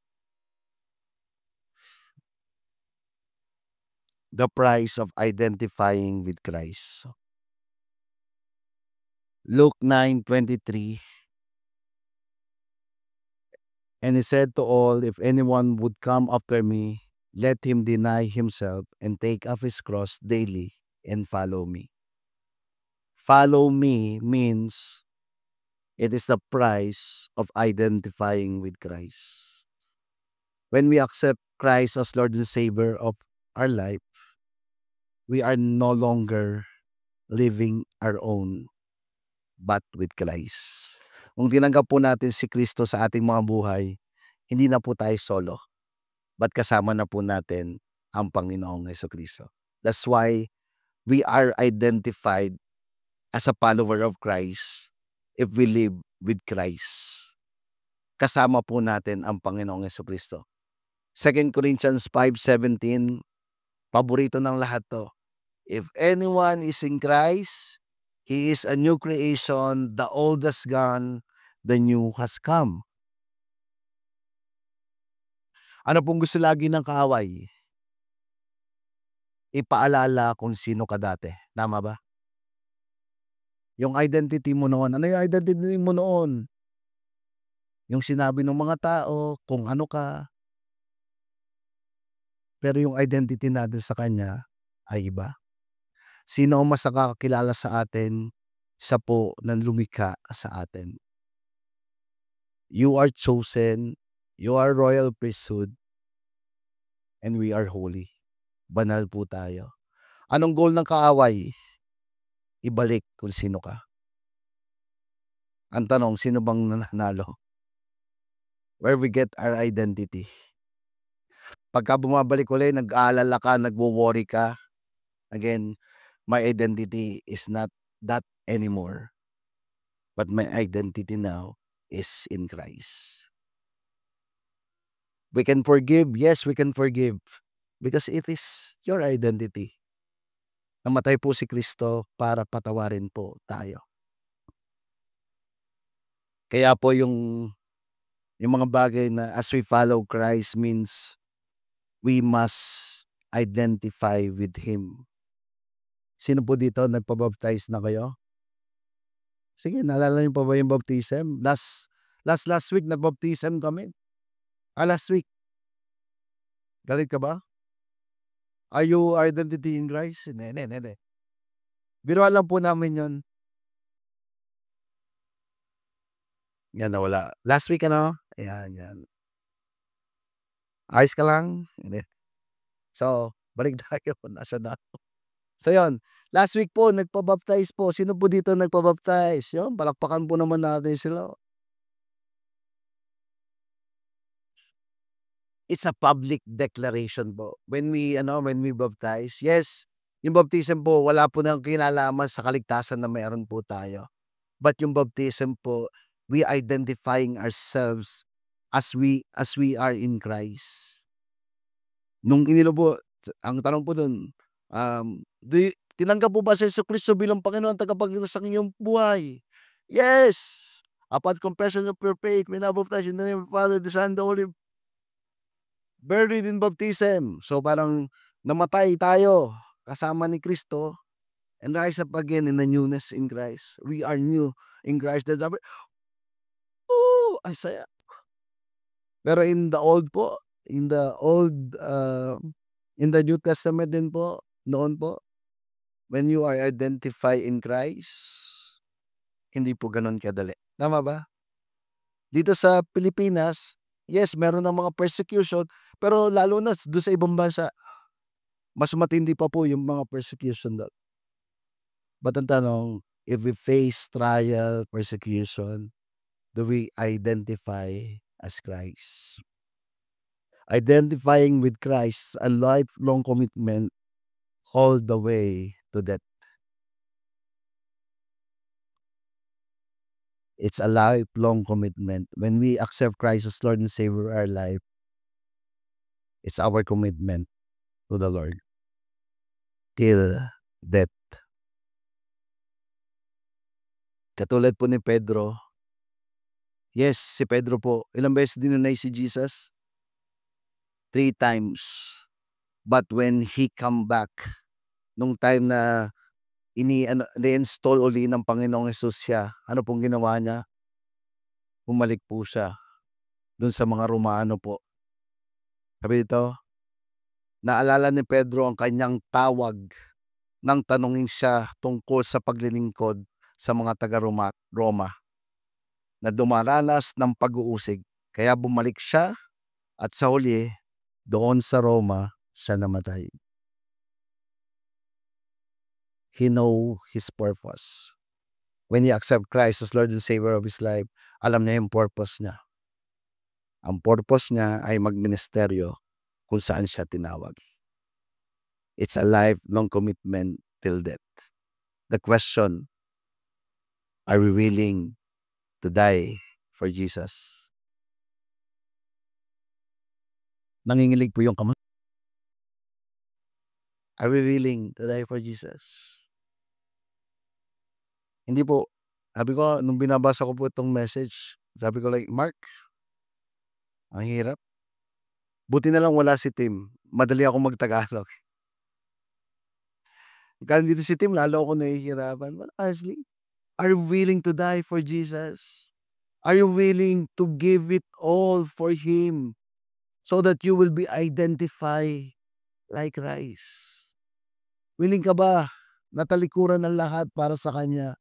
the price of identifying with Christ. Luke 9:23. And He said to all, if anyone would come after me, let him deny himself and take up his cross daily and follow me. Follow me means it is the price of identifying with Christ. When we accept Christ as Lord and Savior of our life, we are no longer living our own, but with Christ. Kung tinanggap po natin si Kristo sa ating mga buhay, hindi na po tayo solo, but kasama na po natin ang Panginoong Jesucristo. That's why we are identified as a follower of Christ if we live with Christ. Kasama po natin ang Panginoong Jesucristo. 2 Corinthians 5:17, paborito ng lahat to. If anyone is in Christ, he is a new creation, the old has gone, the new has come. Ano pong gusto lagi ng kaaway? Ipaalala kung sino ka dati. Tama ba? Yung identity mo noon. Ano yung identity mo noon? Yung sinabi ng mga tao, kung ano ka. Pero yung identity natin sa Kanya ay iba. Sino ang mas nakakakilala sa atin? Siya po na lumikha sa atin. You are chosen, you are royal priesthood, and we are holy. Banal po tayo. Anong goal ng kaaway? Ibalik kung sino ka. Ang tanong, sino bang nanalo? Where we get our identity. Pagka bumabalik ulit, nag-aalala ka, nagwo-worry ka, again, my identity is not that anymore. But my identity now is in Christ. We can forgive. Yes, we can forgive. Because it is your identity. Namatay po si Kristo para patawarin po tayo. Kaya po yung mga bagay na as we follow Christ means we must identify with Him. Sino po dito nagpabaptize na kayo? Sige, naalala niyo pa ba yung baptism? Last week nagbaptism kami. Last week. Galit ka ba? Are you identity in Christ? Hindi. Biruan lang po namin yun. Yan, nawala. Last week ano? Yan. Ayos ka lang? Hindi. So, balik tayo. Nasa na. So, yun. Last week po, nagpabaptize po. Sino po dito nagpabaptize? Yun, palakpakan po naman natin sila. It's a public declaration po. When we baptize, yes, yung baptism po, wala po nang kinalaman sa kaligtasan na mayroon po tayo. But yung baptism po, we identifying ourselves as we are in Christ. Nung inilubo, ang tanong po dun, tinanggap po ba si Jesucristo bilang Panginoon at tagapagligtas sa inyong buhay? Yes! Upon confession of your faith, we now baptize in the name of the Father, the Son, the Holy, buried in baptism. So parang namatay tayo kasama ni Kristo and rise up again in the newness in Christ. We are new in Christ. That's ay saya. Pero in the old po, in the New Testament din po, noon po, when you are identified in Christ, hindi po ganun kadali. Tama ba? Dito sa Pilipinas, yes, meron ng mga persecution, pero lalo na doon sa ibang bansa, mas matindi pa po yung mga persecution doon. But ang tanong, if we face trial, persecution, do we identify as Christ? Identifying with Christ is a lifelong commitment all the way to death. It's a lifelong commitment. When we accept Christ as Lord and Savior of our life, It's our commitment to the Lord till death. Katulad po ni Pedro, yes, si Pedro po, ilang beses dinunay si Jesus? 3 times. But when he come back, nung time na ni-install uli ng Panginoong Hesus siya, ano pong ginawa niya? Bumalik po siya dun sa mga Romano po. Sabi dito, naalala ni Pedro ang kanyang tawag nang tanungin siya tungkol sa paglilingkod sa mga taga-Roma na dumaranas ng pag-uusig. Kaya bumalik siya at sa huli, doon sa Roma, siya namatay. He know his purpose. When he accept Christ as Lord and Savior of his life, alam niya yung purpose niya. Ang purpose niya ay magministeryo kung saan siya tinawag. It's a lifelong commitment till death. The question, are we willing to die for Jesus? Nangingilig po yung kamay. Are we willing to die for Jesus? Hindi po. Sabi ko, nung binabasa ko po itong message, sabi ko like, Mark, ang hirap. Buti na lang wala si Tim. Madali ako mag-Tagalog. Kaya dito si Tim, lalo ako nahihirapan. But honestly, are you willing to die for Jesus? Are you willing to give it all for Him so that you will be identified like Christ? Willing ka ba na talikuran ng lahat para sa Kanya?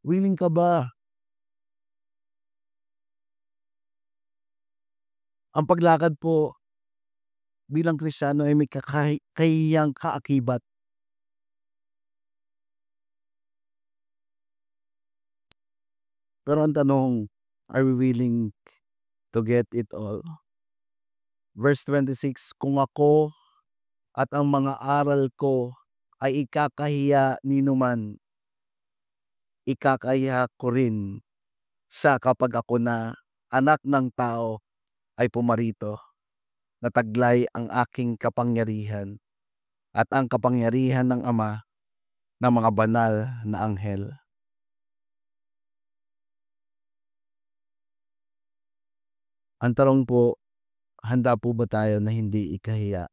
Willing ka ba? Ang paglakad po bilang Kristiyano ay may kakayang kaakibat. Pero ang tanong, are we willing to get it all? Verse 26, kung ako at ang mga aral ko ay ikakahiya ninuman, ikakahiya ko rin siya kapag ako na anak ng tao ay pumarito, nataglay ang aking kapangyarihan at ang kapangyarihan ng Ama ng mga banal na anghel. Ang tanong po, handa po ba tayo na hindi ikahiya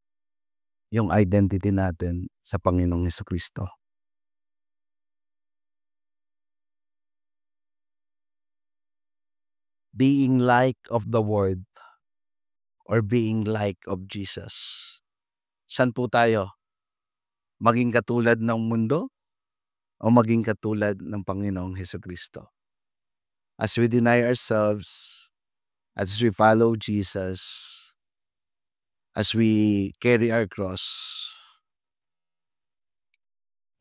yung identity natin sa Panginoong Hesukristo? Being like of the Word or being like of Jesus? Saan po tayo? Maging katulad ng mundo o maging katulad ng Panginoong Hesukristo? As we deny ourselves, as we follow Jesus, as we carry our cross,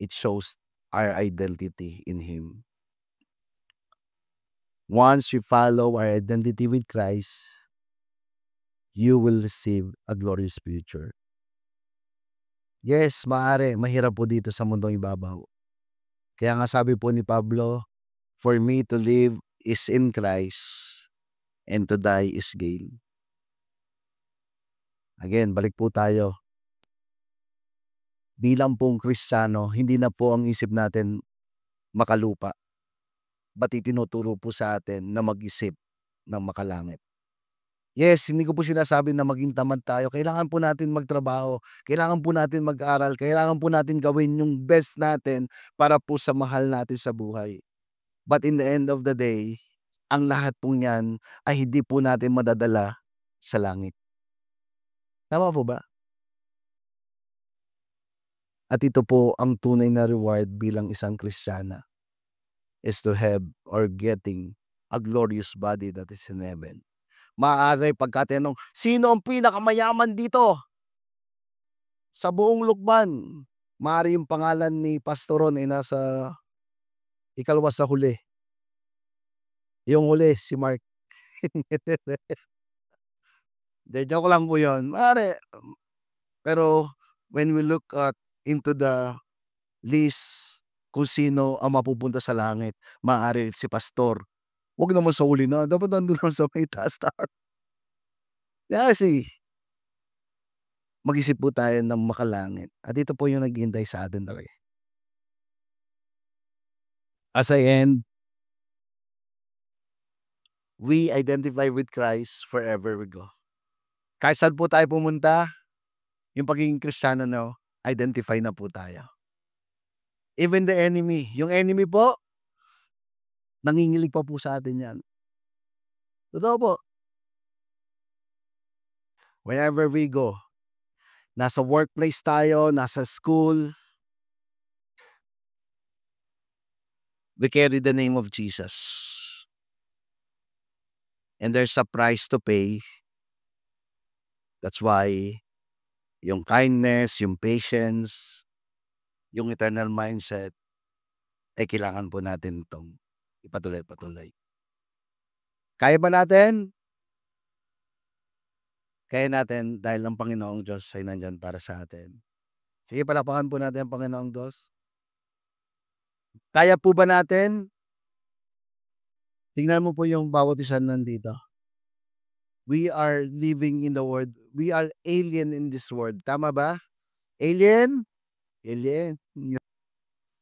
it shows our identity in Him. Once you follow our identity with Christ, you will receive a glorious future. Yes, mahirap po dito sa mundong ibabaw. Kaya nga sabi po ni Pablo, for me to live is in Christ and to die is gain. Again, balik po tayo. Bilang pong Kristiyano, hindi na po ang isip natin makalupa. Ba't itinuturo po sa atin na mag-isip ng makalangit? Yes, hindi ko po sinasabi na maging tamad tayo. Kailangan po natin magtrabaho. Kailangan po natin mag-aral. Kailangan po natin gawin yung best natin para po sa mahal natin sa buhay. But in the end of the day, ang lahat po niyan ay hindi po natin madadala sa langit. Tama po ba? At ito po ang tunay na reward bilang isang Kristiyana is to have or getting a glorious body that is in heaven. Maaari pagkatanong, sino ang pinakamayaman dito? Sa buong Lukban, maaari yung pangalan ni Pastoron ay nasa ikalawa sa huli. Yung huli, si Mark. Joke lang po yun. Maaari. Pero when we look into the list kung sino ang mapupunta sa langit, maaari si Pastor. Huwag naman sa huli na. Dapat nandun lang sa may taas. Kasi mag-isip po tayo ng makalangit at ito po yung naghihintay sa atin talaga. As I end, we identify with Christ forever we go. Kahit saan po tayo pumunta, yung pagiging Kristiyano identify na po tayo. Even the enemy, yung enemy po, nangingilig pa po sa atin yan. Totoo po. Wherever we go, nasa workplace tayo, nasa school, we carry the name of Jesus. And there's a price to pay. That's why yung kindness, yung patience, yung eternal mindset, kailangan po natin itong ipatuloy-patuloy. Kaya ba natin? Kaya natin dahil ang Panginoong Diyos ay nandyan para sa atin. Sige, palakpakan po natin ang Panginoong Diyos. Kaya po ba natin? Tingnan mo po yung bawat isa nandito. We are living in the world. We are alien in this world. Tama ba? Alien? Alien.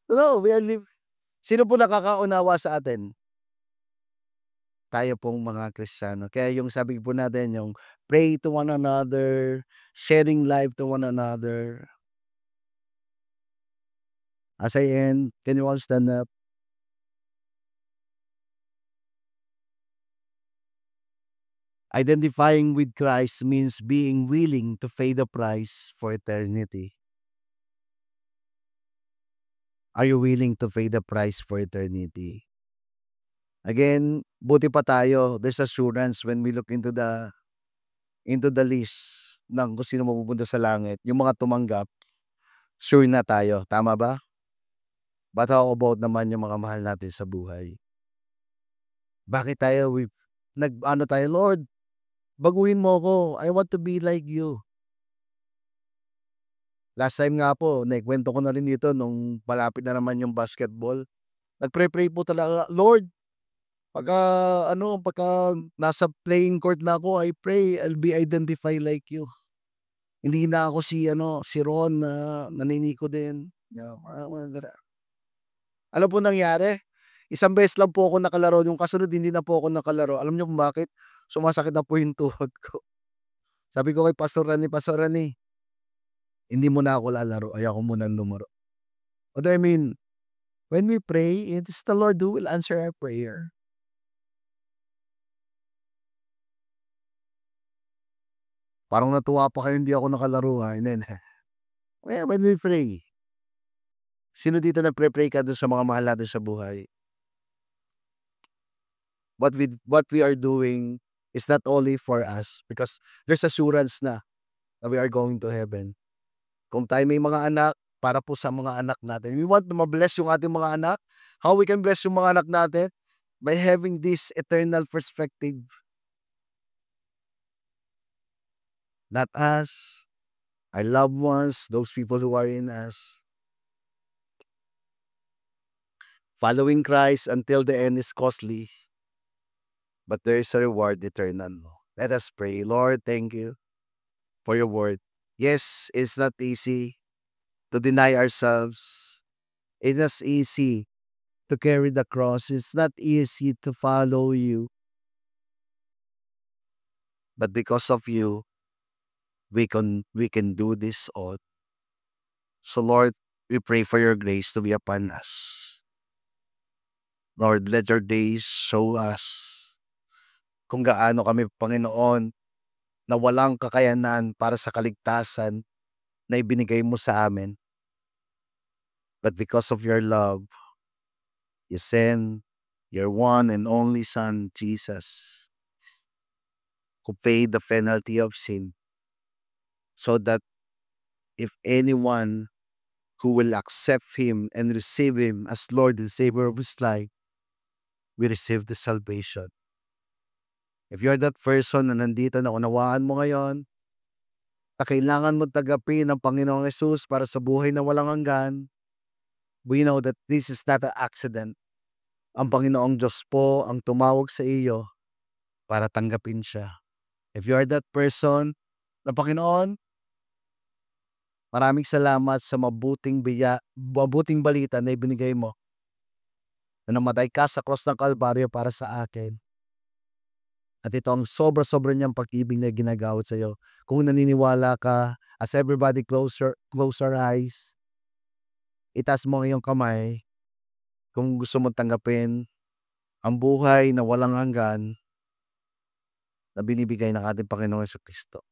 No, we are living. Sino po nakakaunawa sa atin? Tayo pong mga Kristiyano. Kaya yung sabi po natin, yung pray to one another, sharing life to one another. As I end, can you all stand up? Identifying with Christ means being willing to pay the price for eternity. Are you willing to pay the price for eternity? Again, buti pa tayo. There's assurance when we look into the list ng kung sino mapupunta sa langit. Yung mga tumanggap, sure na tayo. Tama ba? But how about naman yung mga mahal natin sa buhay? Bakit tayo tayo, Lord, baguhin mo ko. I want to be like you. Last time nga po, naikwento ko na rin dito nung malapit na naman yung basketball. Nagpre-pray po talaga, Lord, pagka nasa playing court na ako, I pray I'll be identified like you. Hindi na ako si Ron na naniniko din. Ano po nangyari? Isang beses lang po ako nakalaro. Yung kasunod, hindi na po ako nakalaro. Alam niyo kung bakit? Sumasakit na po yung tuhod ko. Sabi ko kay Pastor Rani, hindi mo na ako lalaro. Ayaw ko muna lumaro. What I mean, when we pray, it is the Lord who will answer our prayer. Parang natuwa pa kayo, hindi ako nakalaro ha. And then, when we pray, sino dito nagpre-pray ka doon sa mga mahal natin sa buhay? What we are doing is not only for us because there's assurance na we are going to heaven. Kung tayo may mga anak, para po sa mga anak natin. We want to ma-bless yung ating mga anak. How we can bless yung mga anak natin? By having this eternal perspective. Not us, our loved ones, those people who are in us. Following Christ until the end is costly, but there is a reward eternal. Let us pray. Lord, thank you for your word. Yes, it's not easy to deny ourselves. It's not easy to carry the cross. It's not easy to follow you. But because of you, we can do this all. So Lord, we pray for your grace to be upon us. Lord, let your days show us kung gaano kami, Panginoon, na walang kakayanan para sa kaligtasan na ibinigay mo sa amin. But because of your love, you send your one and only Son, Jesus, who paid the penalty of sin, so that if anyone who will accept Him and receive Him as Lord and Savior of his life, we receive the salvation. If you're that person na nandito na unawaan mo ngayon, na kailangan mo tagapin ng Panginoong Jesus para sa buhay na walang hanggan, we know that this is not an accident. Ang Panginoong Diyos po ang tumawag sa iyo para tanggapin siya. If you are that person na Panginoon, maraming salamat sa mabuting balita na ibinigay mo na namatay ka sa cross ng Kalbaryo para sa akin. At ito ang sobra-sobra niyang pag-ibig na ginagawad sa iyo. Kung naniniwala ka, as everybody close our eyes, itaas mo ang iyong kamay kung gusto mong tanggapin ang buhay na walang hanggan na binibigay ng ating Panginoong Jesucristo.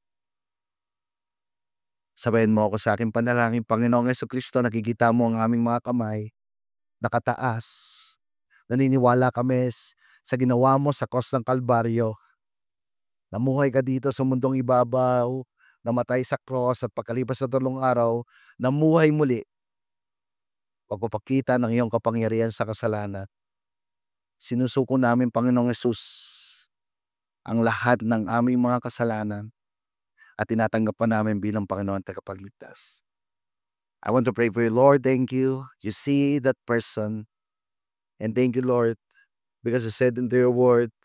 Sabayan mo ako sa aking panalangin, Panginoong Jesucristo, nakikita mo ang aming mga kamay, nakataas. Naniniwala kami sa ginawa mo sa cross ng Kalbaryo. Namuhay ka dito sa mundong ibabaw, namatay sa cross at pagkalipas sa 3 araw, namuhay muli. Pagpapakita ng iyong kapangyarihan sa kasalanan. Sinusuko namin, Panginoong Hesus, ang lahat ng aming mga kasalanan at tinatanggap pa namin bilang Panginoon at tagapagligtas. I want to pray for you, Lord. Thank you. You see that person. And thank you, Lord, because you said in your word,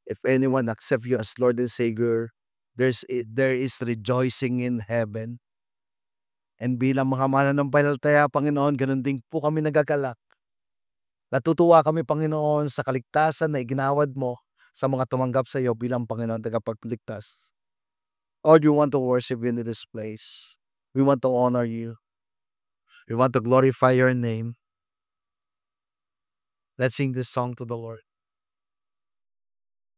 if anyone accept you as Lord and Savior, there is rejoicing in heaven. And bilang mga mananampalataya, Panginoon, ganun din po kami nagagalak. Natutuwa kami, Panginoon, sa kaligtasan na iginawad mo sa mga tumanggap sa iyo bilang Panginoon tagapagligtas. Lord, we want to worship you in this place. We want to honor you. We want to glorify your name. Let's sing this song to the Lord.